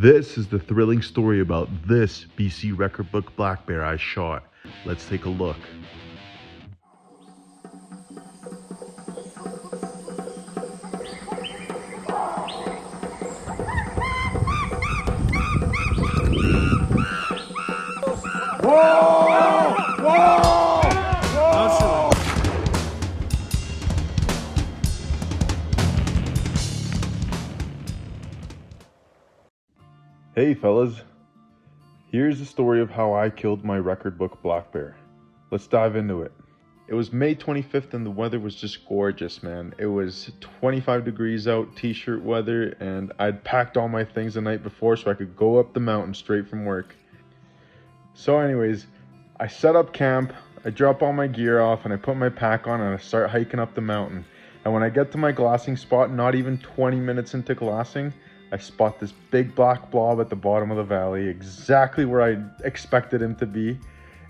This is the thrilling story about this BC Recordbook black bear I shot. Let's take a look. Whoa! Whoa! Hey fellas, here's the story of how I killed my Recordbook black bear. Let's dive into it. It was May 25th and the weather was just gorgeous, man. It was 25 degrees out, t-shirt weather, and I'd packed all my things the night before so I could go up the mountain straight from work. So anyways, I set up camp, I drop all my gear off, and I put my pack on and I start hiking up the mountain. And when I get to my glassing spot, not even 20 minutes into glassing, I spot this big black blob at the bottom of the valley, exactly where I expected him to be.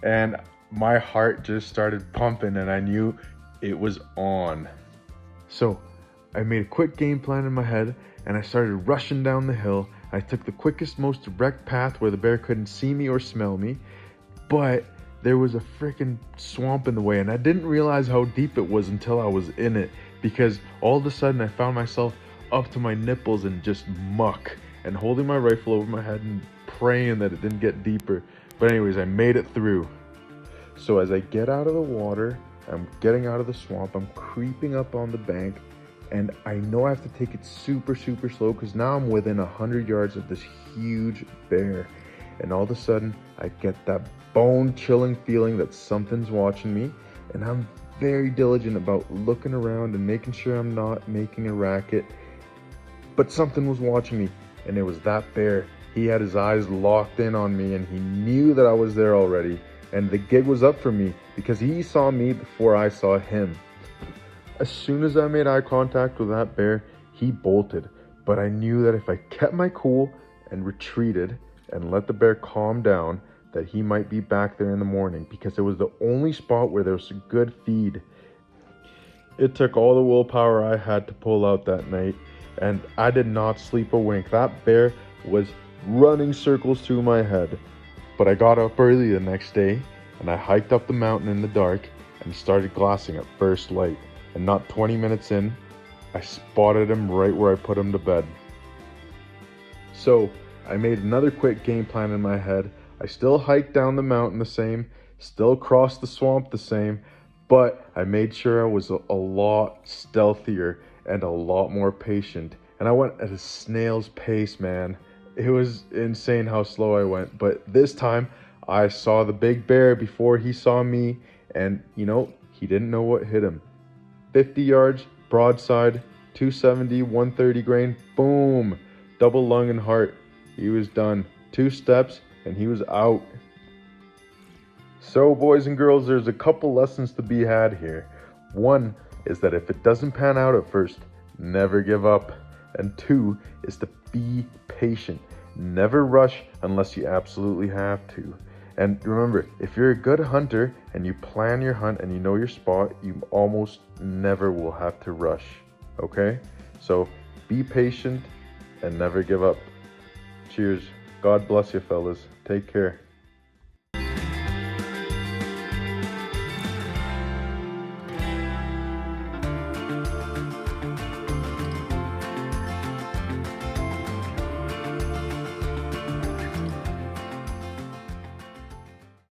And my heart just started pumping and I knew it was on. So I made a quick game plan in my head and I started rushing down the hill. I took the quickest, most direct path where the bear couldn't see me or smell me, but there was a freaking swamp in the way and I didn't realize how deep it was until I was in it, because all of a sudden I found myself up to my nipples in just muck and holding my rifle over my head and praying that it didn't get deeper. But anyways, I made it through. So as I get out of the water, I'm getting out of the swamp, I'm creeping up on the bank, and I know I have to take it super slow because now I'm within 100 yards of this huge bear. And all of a sudden I get that bone-chilling feeling that something's watching me, and I'm very diligent about looking around and making sure I'm not making a racket. But something was watching me, and it was that bear. He had his eyes locked in on me, and he knew that I was there already. And the gig was up for me because he saw me before I saw him. As soon as I made eye contact with that bear, he bolted. But I knew that if I kept my cool and retreated and let the bear calm down, that he might be back there in the morning, because it was the only spot where there was a good feed. It took all the willpower I had to pull out that night, and I did not sleep a wink. That bear was running circles through my head. But I got up early the next day and I hiked up the mountain in the dark and started glassing at first light. And not 20 minutes in, I spotted him right where I put him to bed. So I made another quick game plan in my head. I still hiked down the mountain the same, still crossed the swamp the same, but I made sure I was a lot stealthier and a lot more patient. And I went at a snail's pace, man. It was insane how slow I went, but this time I saw the big bear before he saw me, and you know, he didn't know what hit him. 50 yards, broadside, 270, 130 grain, boom, double lung and heart. He was done. 2 steps and he was out. So boys and girls, there's a couple lessons to be had here. One is that if it doesn't pan out at first, never give up. And 2 is to be patient. Never rush unless you absolutely have to. And remember, if you're a good hunter and you plan your hunt and you know your spot, you almost never will have to rush. Okay? So be patient and never give up. Cheers. God bless you, fellas. Take care.